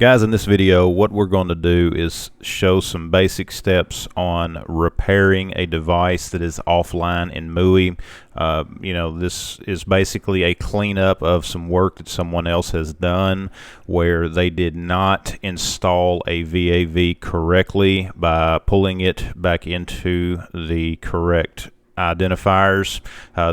Guys, in this video, what we're going to do is show some basic steps on repairing a device that is offline in MUI. This is basically a cleanup of some work that someone else has done where they did not install a VAV correctly by pulling it back into the correct identifiers.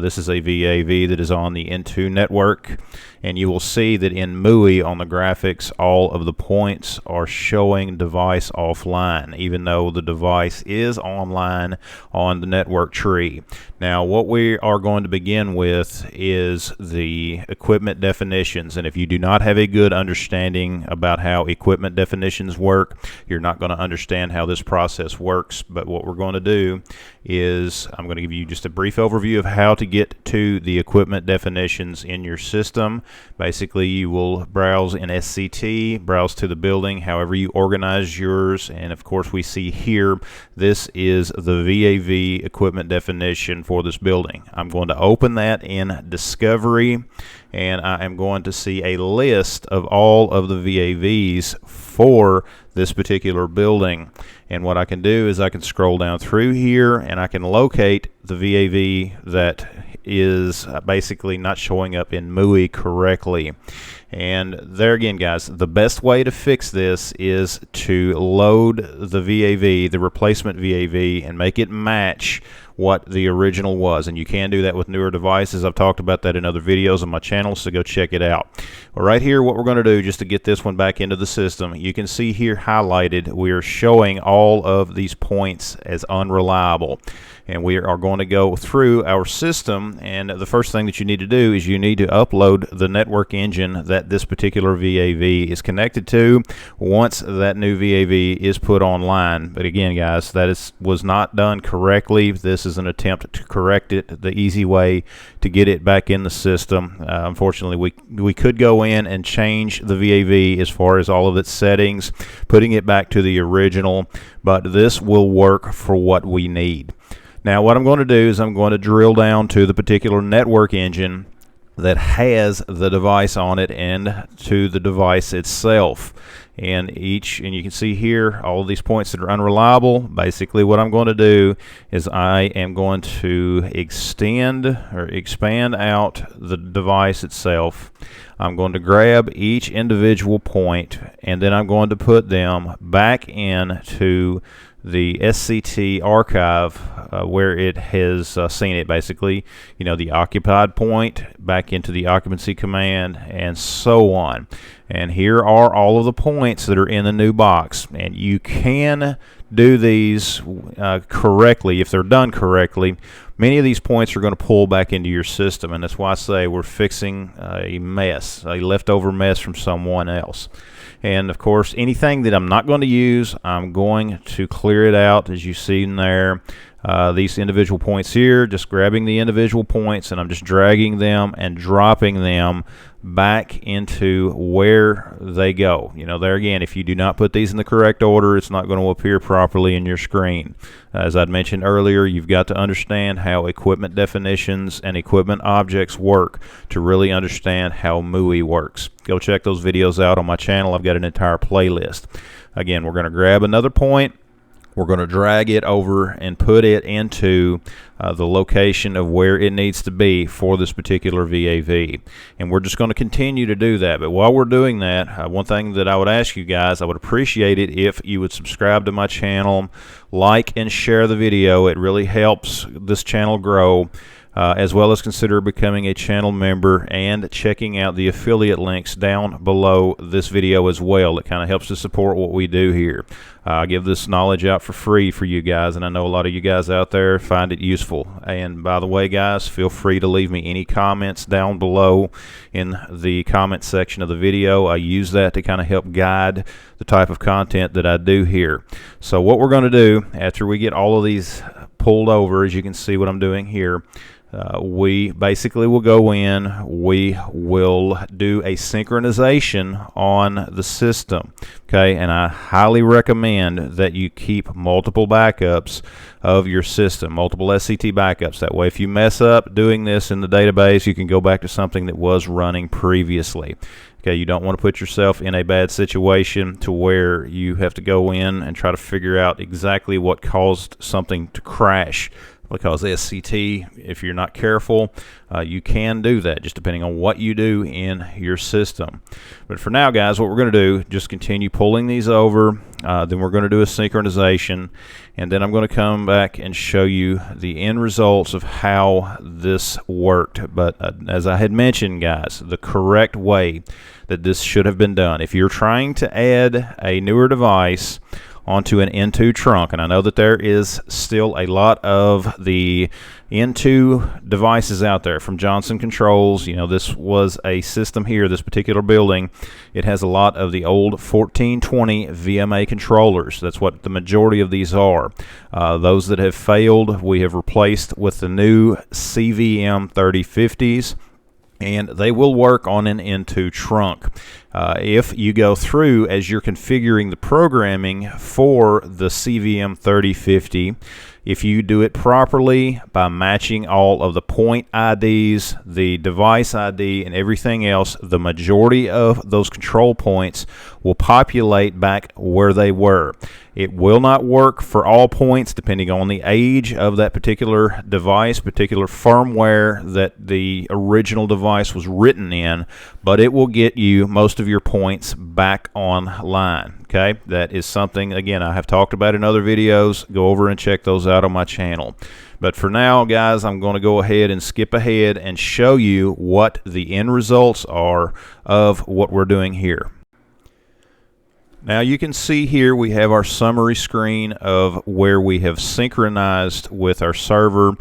This is a VAV that is on the N2 network, and you will see that in MUI on the graphics all of the points are showing device offline even though the device is online on the network tree. Now what we are going to begin with is the equipment definitions, and if you do not have a good understanding about how equipment definitions work, you're not going to understand how this process works. But what we're going to do is I'm going to give you just a brief overview of how to get to the equipment definitions in your system. Basically, you will browse in SCT, browse to the building, however you organize yours, and of course we see here this is the VAV equipment definition for this building. I'm going to open that in Discovery, and I am going to see a list of all of the VAVs for this particular building. And what I can do is I can scroll down through here and I can locate the VAV that is basically not showing up in MUI correctly. And there again, guys, the best way to fix this is to load the VAV, the replacement VAV, and make it match what the original was. And you can do that with newer devices. I've talked about that in other videos on my channel, so go check it out. Well, right here, what we're going to do just to get this one back into the system, you can see here highlighted, we are showing all of these points as unreliable. And we are going to go through our system, and the first thing that you need to do is you need to upload the network engine that this particular VAV is connected to once that new VAV is put online. But again, guys, that was not done correctly. This is an attempt to correct it, the easy way to get it back in the system. Unfortunately, we could go in and change the VAV as far as all of its settings, putting it back to the original, but this will work for what we need. Now what I'm going to do is I'm going to drill down to the particular network engine that has the device on it and to the device itself. And you can see here all of these points that are unreliable. Basically what I'm going to do is I am going to expand out the device itself. I'm going to grab each individual point, and then I'm going to put them back into the SCT archive where it has seen it, basically, the occupied point back into the occupancy command and so on. And here are all of the points that are in the new box, and you can do these correctly if they're done correctly. Many of these points are going to pull back into your system, and that's why I say we're fixing a mess, a leftover mess from someone else. And of course, anything that I'm not going to use, I'm going to clear it out, as you see in there. These individual points here, just grabbing the individual points, and I'm just dragging them and dropping them back into where they go. There again, if you do not put these in the correct order, it's not going to appear properly in your screen. As I'd mentioned earlier, you've got to understand how equipment definitions and equipment objects work to really understand how MUI works. Go check those videos out on my channel. I've got an entire playlist. Again, we're going to grab another point. We're going to drag it over and put it into the location of where it needs to be for this particular VAV. And we're just going to continue to do that. But while we're doing that, one thing that I would ask you guys, I would appreciate it if you would subscribe to my channel, like and share the video. It really helps this channel grow. As well as consider becoming a channel member and checking out the affiliate links down below this video as well. It kind of helps to support what we do here. I give this knowledge out for free for you guys, and I know a lot of you guys out there find it useful. And by the way, guys, feel free to leave me any comments down below in the comment section of the video. I use that to kind of help guide the type of content that I do here. So what we're going to do after we get all of these pulled over, as you can see what I'm doing here, we basically will go in, we will do a synchronization on the system, okay? And I highly recommend that you keep multiple backups of your system, multiple SCT backups. That way, if you mess up doing this in the database, you can go back to something that was running previously. Okay, you don't want to put yourself in a bad situation to where you have to go in and try to figure out exactly what caused something to crash, because SCT, if you're not careful, you can do that, just depending on what you do in your system. But for now, guys, what we're going to do, just continue pulling these over, then we're going to do a synchronization, and then I'm going to come back and show you the end results of how this worked. But as I had mentioned, guys, the correct way that this should have been done. If you're trying to add a newer device onto an N2 trunk, and I know that there is still a lot of the N2 devices out there from Johnson Controls. You know, this was a system here, this particular building. It has a lot of the old 1420 VMA controllers. That's what the majority of these are. Those that have failed, we have replaced with the new CVM 3050s. And they will work on an N2 trunk. If you go through as you're configuring the programming for the CVM 3050, if you do it properly by matching all of the point IDs, the device ID, and everything else, the majority of those control points will populate back where they were. It will not work for all points depending on the age of that particular device, particular firmware that the original device was written in, but it will get you most of your points back online. Okay, that is something, again, I have talked about in other videos. Go over and check those out on my channel. But for now, guys, I'm going to go ahead and skip ahead and show you what the end results are of what we're doing here. Now you can see here we have our summary screen of where we have synchronized with our server.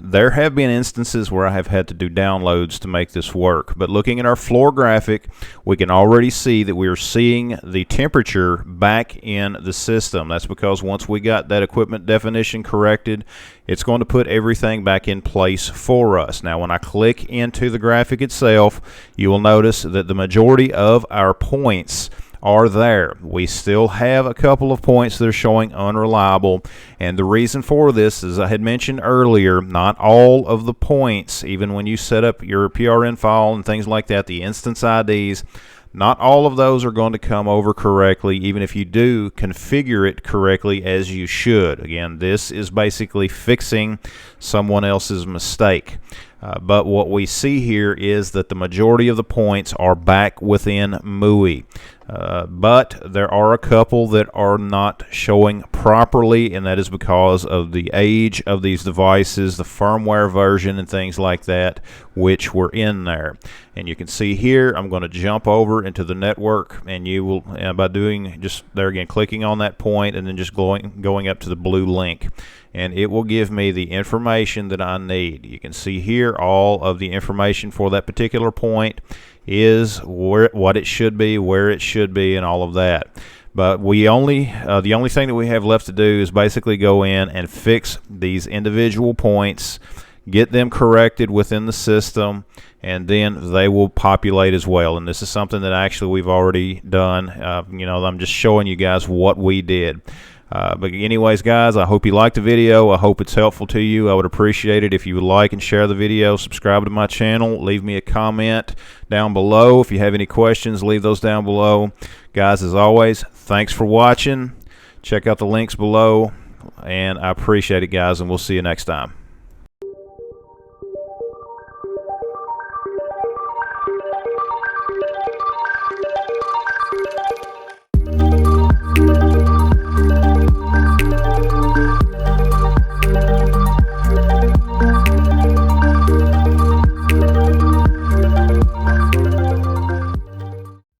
There have been instances where I have had to do downloads to make this work, but looking at our floor graphic, we can already see that we are seeing the temperature back in the system. That's because once we got that equipment definition corrected, it's going to put everything back in place for us. Now when I click into the graphic itself, you will notice that the majority of our points are there. We still have a couple of points that are showing unreliable, and the reason for this, as I had mentioned earlier, not all of the points, even when you set up your PRN file and things like that, the instance IDs, not all of those are going to come over correctly, even if you do configure it correctly as you should. Again, this is basically fixing someone else's mistake. But what we see here is that the majority of the points are back within MUI. But there are a couple that are not showing properly, and that is because of the age of these devices, the firmware version, and things like that, which were in there. And you can see here, I'm going to jump over into the network, and you will, by doing just there again, clicking on that point and then just going up to the blue link, and it will give me the information that I need. You can see here all of the information for that particular point is what it should be, where it should be, and all of that. But the only thing that we have left to do is basically go in and fix these individual points, get them corrected within the system, and then they will populate as well. And this is something that actually we've already done. You know, I'm just showing you guys what we did. But anyways, guys, I hope you liked the video. I hope it's helpful to you. I would appreciate it if you would like and share the video, subscribe to my channel, leave me a comment down below. If you have any questions, leave those down below. Guys, as always, thanks for watching. Check out the links below, and I appreciate it, guys, and we'll see you next time.